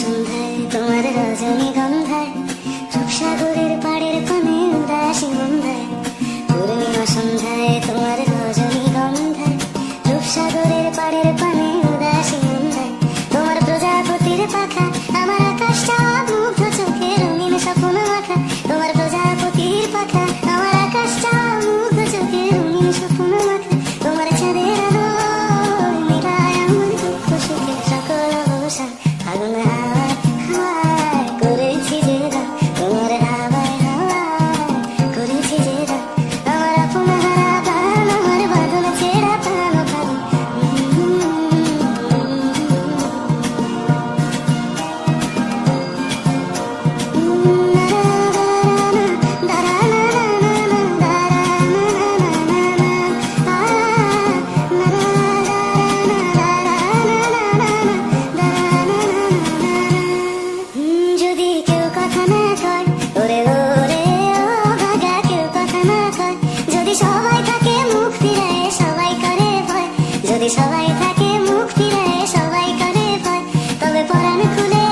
সন্ধ্যায় তোমার রজনীগন্ধায় রূপসাগরের পাড়ের পানে উদাসী মন্দায় পূর্ণিমা সন্ধ্যায় তোমার রজনীগন্ধায় রূপসাগরের পাড়ের পানে উদাসী মন্দায় তোমার প্রজাপতির পাখা আমার আকাশটা মুগ্ধ চোখে রঙিন স্বপ্ন মাখা তোমার প্রজাপতির পাখা আমার আকাশটা মুগ্ধ চোখে রঙিন স্বপ্ন মাখা তোমার চাঁদের আলো মিলায় আমার দুঃখ সুখে সকল অবসান আগুন হাওয়ায় হাওয়ায় করেছি যে দান তোমার হাওয়ায় হাওয়ায় করেছি যে দান আমার আপন হারা গান আমার বাঁধন ছেঁড়া প্রাণ প্রাণ যদি কেউ কথা না কয় ওরে ওরে ও ভাগা কেউ কথা না কয় যদি সবাই থাকে মুখ ফিরায় সবাই করে ভয় যদি সবাই থাকে মুখ ফিরায় সবাই করে ভয় তবে পরাণ খুলে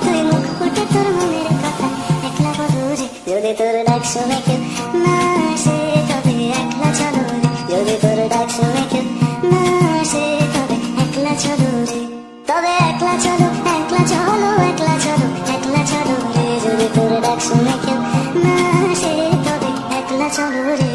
তুই মুখ ফুটে তোর মনের কথা একলা বদরে যদি তোর ডাক শুনে কেউ না আসে তবে একলা চলো রে যদি তোর ডাক শুনে কেউ না আসে তবে একলা চলো রে তবে একলা চলো একলা চলো একলা চলো একলা চলো রে যদি তোর ডাক শুনে কেউ না আসে তবে একলা চলো রে।